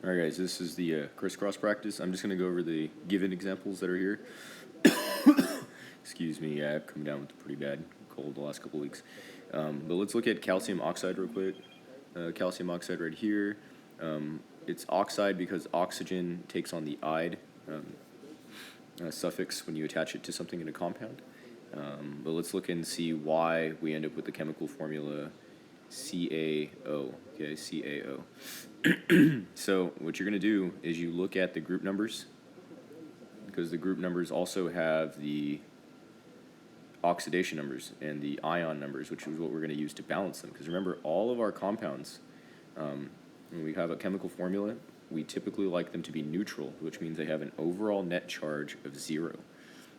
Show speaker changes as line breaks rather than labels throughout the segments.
Alright guys, this is the crisscross practice. I'm just going to go over the given examples that are here. Excuse me, I've come down with a pretty bad cold the last couple weeks. But let's look at calcium oxide real quick. Calcium oxide right here. It's oxide because oxygen takes on the "ide" suffix when you attach it to something in a compound. But let's look and see why we end up with the chemical formula CaO. Okay, CaO. So what you're going to do is you look at the group numbers, because the group numbers also have the oxidation numbers and the ion numbers, which is what we're going to use to balance them. Because remember, all of our compounds, when we have a chemical formula, we typically like them to be neutral, which means they have an overall net charge of 0.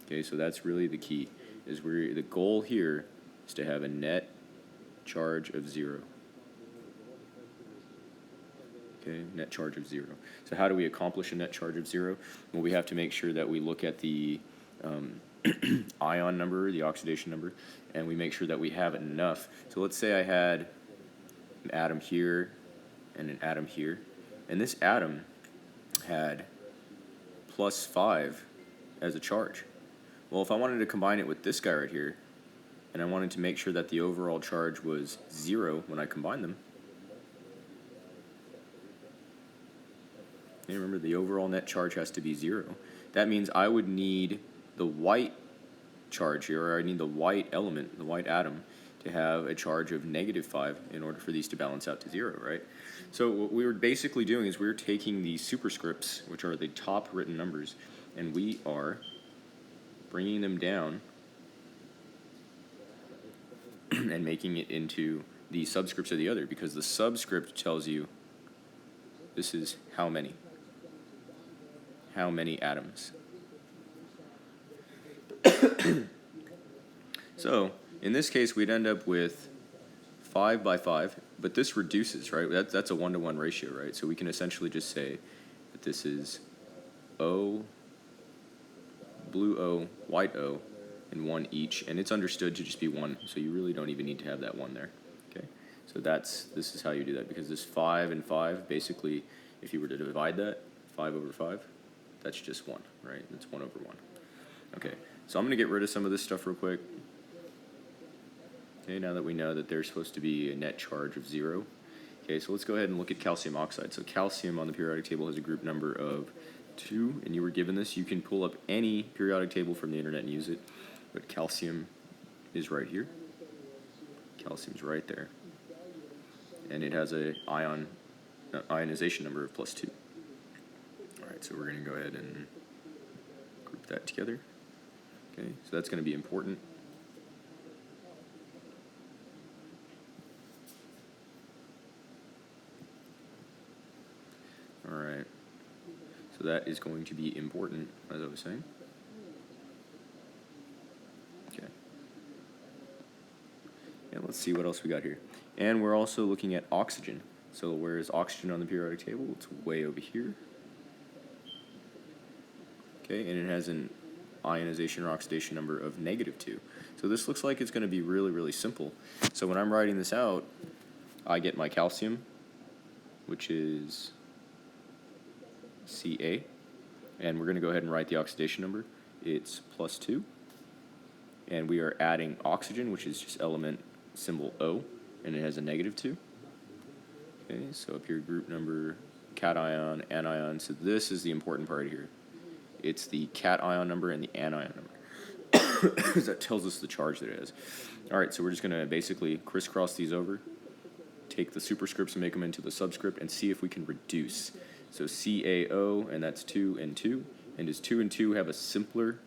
Okay, so that's really the key. The goal here is to have a net charge of 0. Okay, net charge of 0. So how do we accomplish a net charge of 0? Well, we have to make sure that we look at the ion number, the oxidation number, and we make sure that we have enough. So let's say I had an atom here and an atom here, and this atom had +5 as a charge. Well, if I wanted to combine it with this guy right here, and I wanted to make sure that the overall charge was 0 when I combine them, and remember, the overall net charge has to be 0. That means I would need the white charge here, or I need the white element, the white atom, to have a charge of -5 in order for these to balance out to 0, right? So what we were basically doing is we were taking the superscripts, which are the top written numbers, and we are bringing them down and making it into the subscripts of the other, because the subscript tells you this is how many atoms. So in this case, we'd end up with 5 by 5, but this reduces, right? That's a 1-to-1 ratio, right? So we can essentially just say that this is O, blue O, white O, and 1 each, and it's understood to just be 1, so you really don't even need to have that 1 there. Okay, so this is how you do that, because this 5 and 5, basically, if you were to divide that, 5 over 5, that's just 1, right? That's 1 over 1. Okay, so I'm going to get rid of some of this stuff real quick. Okay, now that we know that there's supposed to be a net charge of 0. Okay, so let's go ahead and look at calcium oxide. So calcium on the periodic table has a group number of 2, and you were given this. You can pull up any periodic table from the internet and use it, but calcium is right here. Calcium's right there. And it has a ionization number of +2. Alright, so we're going to go ahead and group that together. Okay, so that's going to be important. Alright, so that is going to be important, as I was saying. Okay. And let's see what else we got here. And we're also looking at oxygen. So where is oxygen on the periodic table? It's way over here. Okay, and it has an ionization or oxidation number of -2. So this looks like it's going to be really, really simple. So when I'm writing this out, I get my calcium, which is Ca, and we're going to go ahead and write the oxidation number. It's +2, and we are adding oxygen, which is just element symbol O, and it has a -2. Okay, so up here, group number, cation, anion. So this is the important part here. It's the cation number and the anion number, because that tells us the charge that it is. All right, so we're just going to basically crisscross these over, take the superscripts and make them into the subscript, and see if we can reduce. So CaO, and that's 2 and 2. And does 2 and 2 have a simpler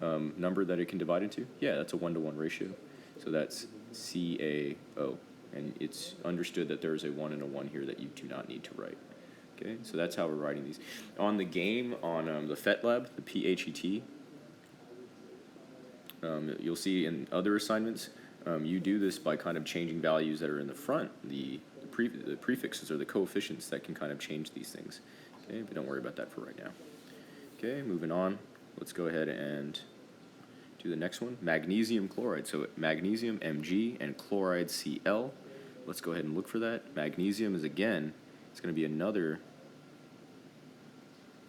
number that it can divide into? Yeah, that's a 1-to-1 ratio. So that's CaO. And it's understood that there is a 1 and a 1 here that you do not need to write. Okay, so that's how we're writing these. On the game, on the Phet lab, the Phet, you'll see in other assignments, you do this by kind of changing values that are in the front, the prefixes or the coefficients that can kind of change these things. Okay, but don't worry about that for right now. Okay, moving on. Let's go ahead and do the next one. Magnesium chloride. So magnesium Mg and chloride Cl. Let's go ahead and look for that. Magnesium is, again, it's going to be another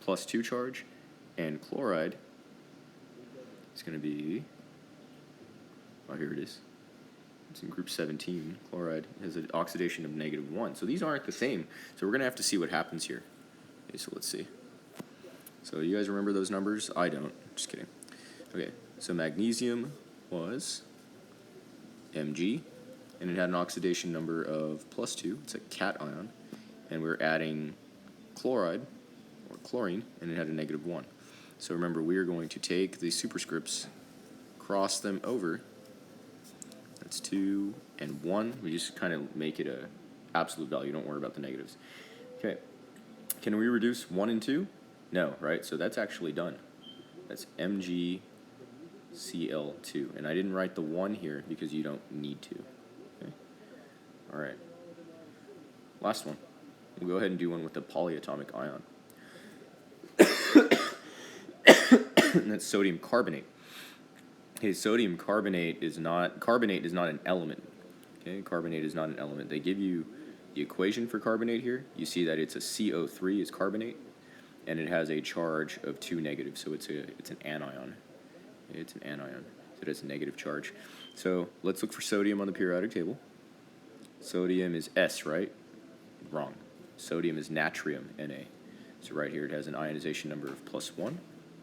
+2 charge, and chloride is going to be, oh, here it is. It's in group 17. Chloride has an oxidation of -1. So these aren't the same. So we're going to have to see what happens here. Okay, so let's see. So you guys remember those numbers? I don't. Just kidding. Okay, so magnesium was Mg, and it had an oxidation number of +2. It's a cation. And we're adding chloride, or chlorine, and it had a -1. So remember, we are going to take the superscripts, cross them over. That's 2 and 1. We just kind of make it a absolute value. Don't worry about the negatives. Okay. Can we reduce 1 and 2? No, right? So that's actually done. That's MgCl2. And I didn't write the 1 here because you don't need to. Okay. All right. Last one. We'll go ahead and do one with the polyatomic ion. And that's sodium carbonate. Okay, sodium carbonate is not an element. Okay, carbonate is not an element. They give you the equation for carbonate here. You see that it's a CO3 is carbonate, and it has a charge of 2 negative, so it's an anion. It's an anion, so it has a negative charge. So let's look for sodium on the periodic table. Sodium is S, right? Wrong. Sodium is natrium, Na. So right here it has an ionization number of +1.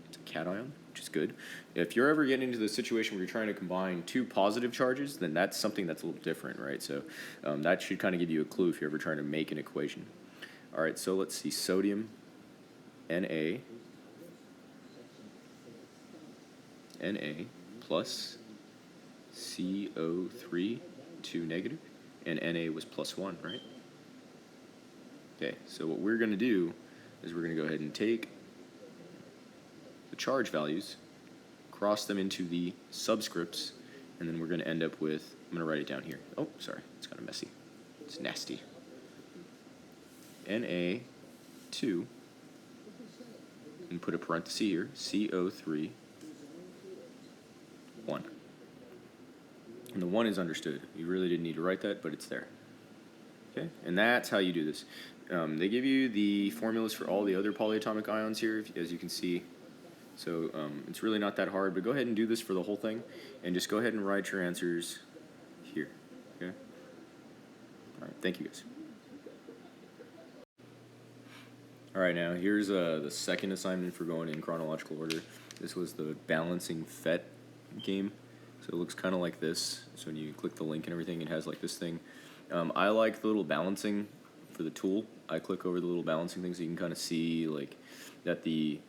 It's a cation, which is good. If you're ever getting into the situation where you're trying to combine 2 positive charges, then that's something that's a little different, right? So that should kind of give you a clue if you're ever trying to make an equation. All right, so let's see. Sodium, Na plus CO3, 2 negative, and Na was +1, right? Okay, so what we're going to do is we're going to go ahead and take the charge values, cross them into the subscripts, and then we're going to end up with, I'm going to write it down here. Oh, sorry, it's kind of messy. It's nasty. Na2, and put a parenthesis here, CO3, 1. And the 1 is understood. You really didn't need to write that, but it's there. Okay, and that's how you do this. They give you the formulas for all the other polyatomic ions here, as you can see. So it's really not that hard, but go ahead and do this for the whole thing, and just go ahead and write your answers here. Okay. All right. Thank you, guys. All right, now here's the second assignment for going in chronological order. This was the balancing Phet game. So it looks kind of like this. So when you click the link and everything, it has like this thing. I like the little balancing for the tool. I click over the little balancing things so you can kind of see like that the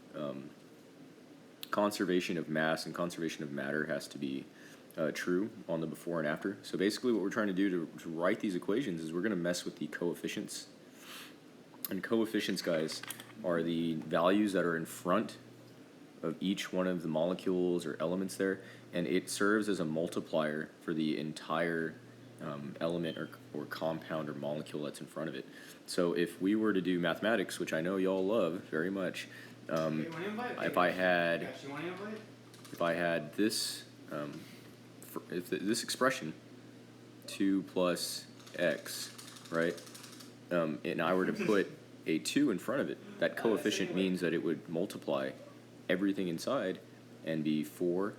conservation of mass and conservation of matter has to be true on the before and after. So basically what we're trying to do to write these equations is we're going to mess with the coefficients. And coefficients, guys, are the values that are in front of each one of the molecules or elements there, and it serves as a multiplier for the entire element or compound or molecule that's in front of it. So if we were to do mathematics, which I know y'all love very much, if I had this this expression 2 plus x, right, and I were to put a 2 in front of it, that coefficient means that it would multiply everything inside and be 4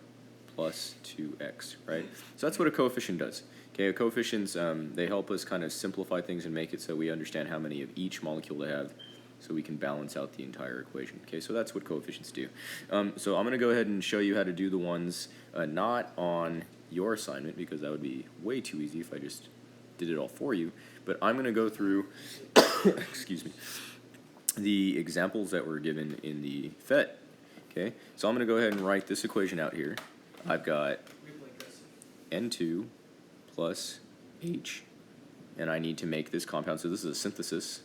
plus 2x, right? So that's what a coefficient does. Okay, coefficients, they help us kind of simplify things and make it so we understand how many of each molecule they have so we can balance out the entire equation. Okay, so that's what coefficients do. So I'm going to go ahead and show you how to do the ones not on your assignment, because that would be way too easy if I just did it all for you. But I'm going to go through, excuse me, the examples that were given in the Phet. Okay, so I'm going to go ahead and write this equation out here. I've got N2 plus H, and I need to make this compound. So this is a synthesis,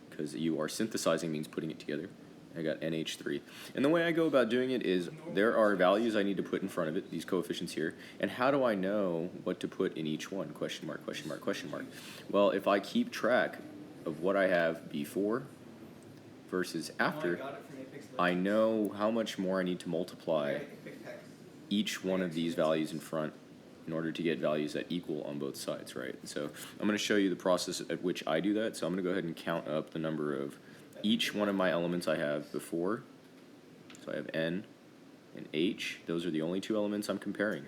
because you are synthesizing means putting it together. I got NH3. And the way I go about doing it is there are values I need to put in front of it, these coefficients here, and how do I know what to put in each one? Question mark, question mark, question mark. Well, if I keep track of what I have before versus after, I know how much more I need to multiply each one of these values in front in order to get values that equal on both sides, right? So I'm going to show you the process at which I do that. So I'm going to go ahead and count up the number of each one of my elements I have before. So I have N and H. Those are the only two elements I'm comparing.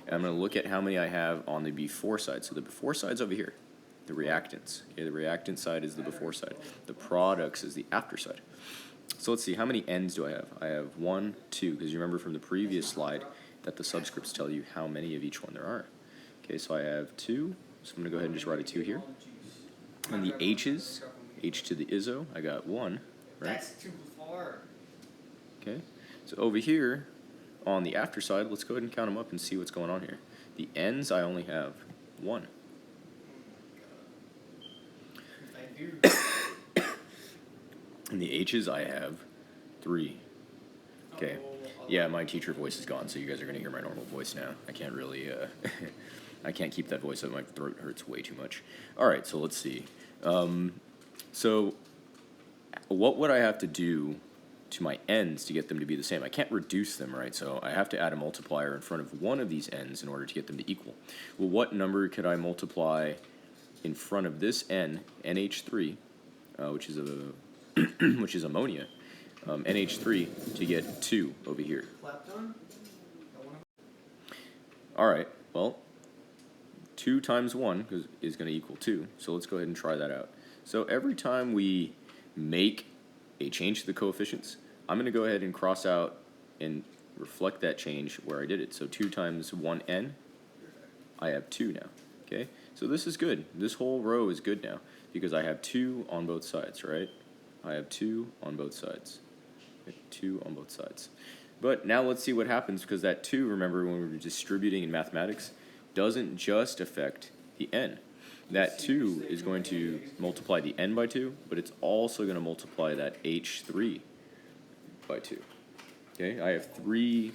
And I'm going to look at how many I have on the before side. So the before side's over here, the reactants. Okay, the reactant side is the before side. The products is the after side. So let's see, how many N's do I have? I have 1, 2, because you remember from the previous slide that the subscripts tell you how many of each one there are. Okay, so I have 2, so I'm going to go ahead and just write a 2 here. And the H's, H to the iso, I got 1, right?
That's too far.
Okay, so over here on the after side, let's go ahead and count them up and see what's going on here. The N's, I only have 1.
If I do.
And the H's, I have 3. Okay. Yeah, my teacher voice is gone, so you guys are going to hear my normal voice now. I can't really, I can't keep that voice up. My throat hurts way too much. All right, so let's see. So what would I have to do to my N's to get them to be the same? I can't reduce them, right? So I have to add a multiplier in front of one of these N's in order to get them to equal. Well, what number could I multiply in front of this N, NH3, which is a which is ammonia, NH3, to get 2 over here? All right, well, 2 times 1 is going to equal 2, so let's go ahead and try that out. So every time we make a change to the coefficients, I'm going to go ahead and cross out and reflect that change where I did it. So 2 times 1n, I have 2 now, okay? So this is good. This whole row is good now because I have 2 on both sides, right? I have 2 on both sides. Okay, 2 on both sides. But now let's see what happens, because that 2, remember when we were distributing in mathematics, doesn't just affect the n. That 2 is going to multiply the n by 2, but it's also going to multiply that H3 by 2. Okay, I have 3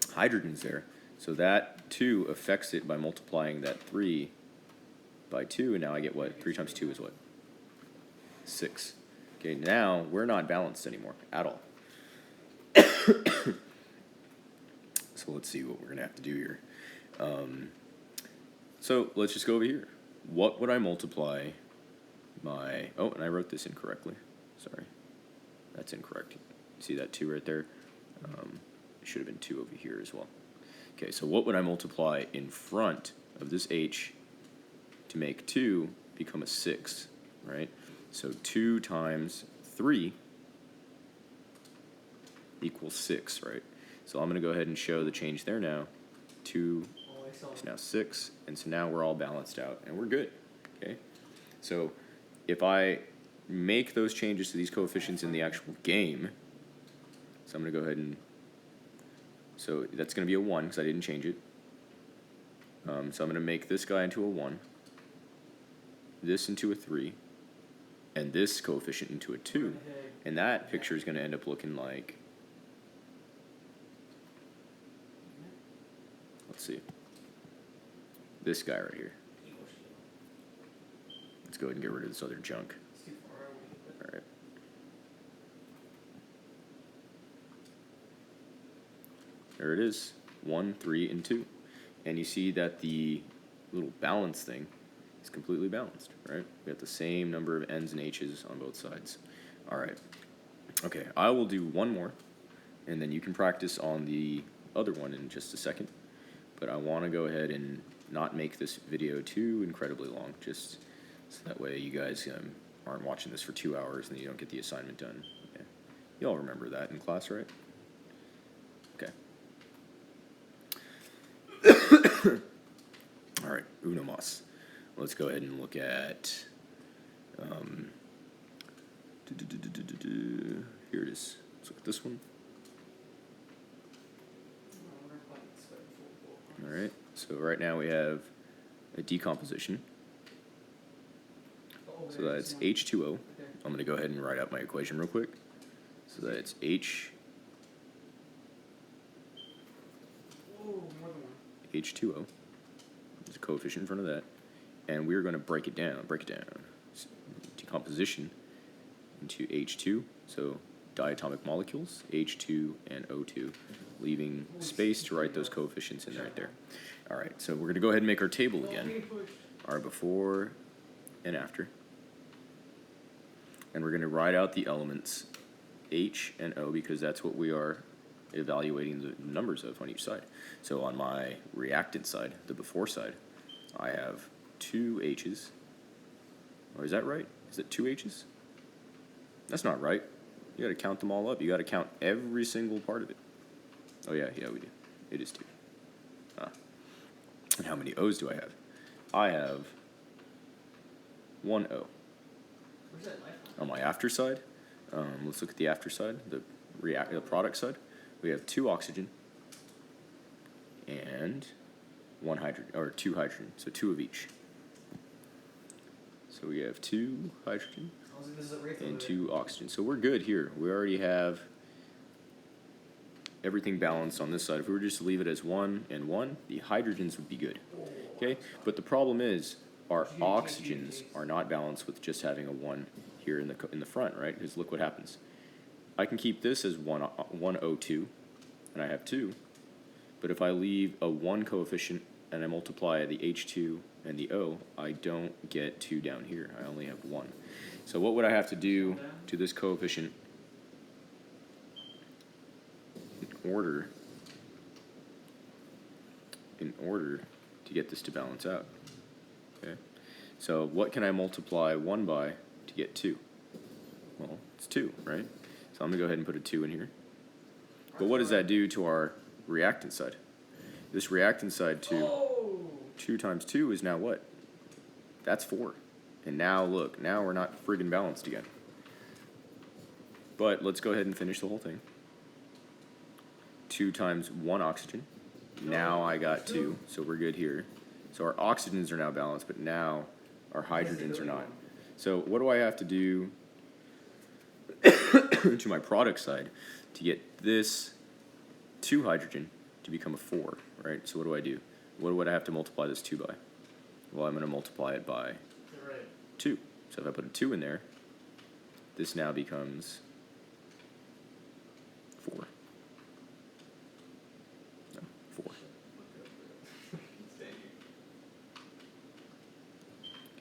hydrogens there, so that 2 affects it by multiplying that 3 by 2, and now I get what? 3 times 2 is what? 6. Okay, now we're not balanced anymore at all. So let's see what we're going to have to do here. So let's just go over here. What would I multiply my... Oh, and I wrote this incorrectly. Sorry. That's incorrect. You see that 2 right there? It should have been 2 over here as well. Okay, so what would I multiply in front of this H to make 2 become a 6, right? So 2 times 3 equals 6, right? So I'm going to go ahead and show the change there now. 2 is now 6, and so now we're all balanced out, and we're good, okay? So if I make those changes to these coefficients in the actual game, so I'm going to go ahead and, so that's going to be a 1 because I didn't change it. So I'm going to make this guy into a 1, this into a 3, and this coefficient into a 2, and that picture is going to end up looking like, let's see, this guy right here. Let's go ahead and get rid of this other junk. All right. There it is, 1, 3, and 2. And you see that the little balance thing is completely balanced, right? We got the same number of N's and H's on both sides. All right. Okay, I will do one more, and then you can practice on the other one in just a second. But I want to go ahead and not make this video too incredibly long, just so that way you guys aren't watching this for 2 hours and you don't get the assignment done. Okay. You all remember that in class, right? Okay. All right, uno mas. Let's go ahead and look at, here it is. Let's look at this one. All right, so right now we have a decomposition. So that's H2O. I'm going to go ahead and write out my equation real quick. So that's H2O. There's a coefficient in front of that. And we're going to break it down. Decomposition into H2. So diatomic molecules, H2 and O2, leaving space to write those coefficients in right there. All right, so we're going to go ahead and make our table again, our before and after. and we're going to write out the elements H and O because that's what we are evaluating the numbers of on each side. So on my reactant side, the before side, I have 2 H's. Or is that right? Is it 2 H's? That's not right. You got to count them all up. You got to count every single part of it. Oh yeah, we do. It is 2. And how many O's do I have? I have 1 O.
Where's that life
On my after side, let's look at the after side, the product side. We have 2 oxygen and 1 hydrogen, or 2 hydrogen, so 2 of each. So we have 2 hydrogen and 2 oxygen. So we're good here. We already have everything balanced on this side. If we were just to leave it as 1 and 1, the hydrogens would be good. Okay, but the problem is our oxygens are not balanced with just having a 1 here in the front, right? Because look what happens. I can keep this as 1 O2, and I have 2. But if I leave a 1 coefficient and I multiply the H2 and the O, I don't get 2 down here. I only have 1. So what would I have to do to this coefficient in order to get this to balance out? Okay. So what can I multiply 1 by to get 2? Well, it's 2, right? So I'm going to go ahead and put a 2 in here. But what does that do to our reactant side? This reactant side, 2 times 2 is now what? That's 4. And now, look, now we're not friggin' balanced again. But let's go ahead and finish the whole thing. 2 times 1 oxygen. Now I got 2, so we're good here. So our oxygens are now balanced, but now our hydrogens are not. So what do I have to do to my product side to get this 2 hydrogen to become a 4, right? So what do I do? What would I have to multiply this 2 by? Well, I'm going to multiply it by 2. So if I put a 2 in there, this now becomes 4. No, 4.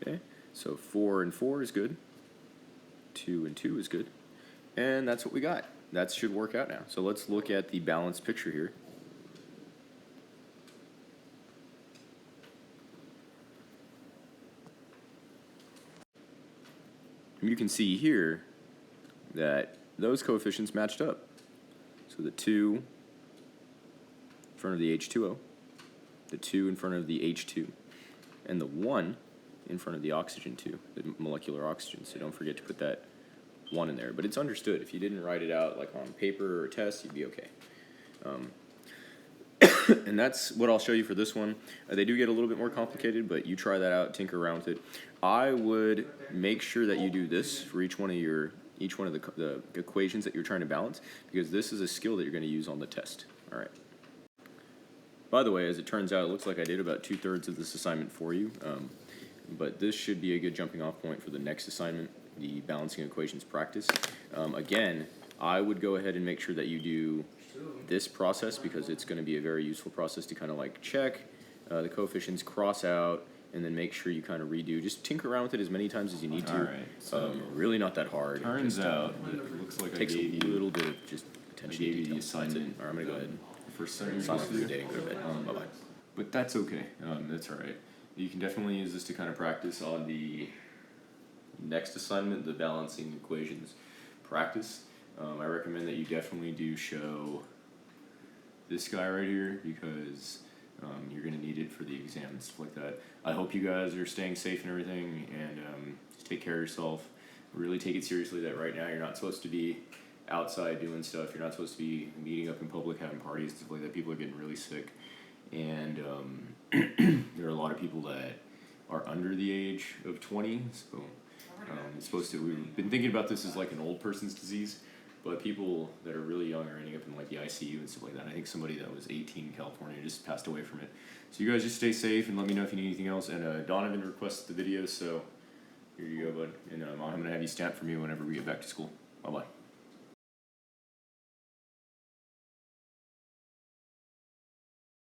Okay, so 4 and 4 is good. 2 and 2 is good. And that's what we got. That should work out now. So let's look at the balanced picture here. You can see here that those coefficients matched up. So the 2 in front of the H2O, the 2 in front of the H2, and the 1 in front of the oxygen 2, the molecular oxygen. So don't forget to put that 1 in there. But it's understood. If you didn't write it out like on paper or a test, you'd be okay. And that's what I'll show you for this one. They do get a little bit more complicated, but you try that out, tinker around with it. I would make sure that you do this for each one of the equations that you're trying to balance, because this is a skill that you're going to use on the test. All right. By the way, as it turns out, it looks like I did about 2/3 of this assignment for you, but this should be a good jumping off point for the next assignment, the balancing equations practice. Again, I would go ahead and make sure that you do this process, because it's going to be a very useful process to kind of like check the coefficients, cross out, and then make sure you kind of redo. Just tinker around with it as many times as you need to.
All right, so
really not that hard.
Turns out, it looks like
Takes
I gave
a
you
little bit of just attention to
the
detail.
assignment.
All right, I'm going to go ahead and
for certain
sign off for the day and go to bed. Bye-bye.
But that's okay. That's all right. You can definitely use this to kind of practice on the next assignment, the balancing equations practice. I recommend that you definitely do show this guy right here, because you're going to need it for the exam and stuff like that. I hope you guys are staying safe and everything, and just take care of yourself. Really take it seriously that right now you're not supposed to be outside doing stuff. You're not supposed to be meeting up in public, having parties, stuff like that. People are getting really sick. And there are a lot of people that are under the age of 20, so it's supposed to, we've been thinking about this as like an old person's disease, but people that are really young are ending up in like the ICU and stuff like that. I think somebody that was 18 in California just passed away from it. So you guys just stay safe and let me know if you need anything else. And Donovan requested the video, so here you go, bud. And I'm going to have you stamp for me whenever we get back to school. Bye-bye.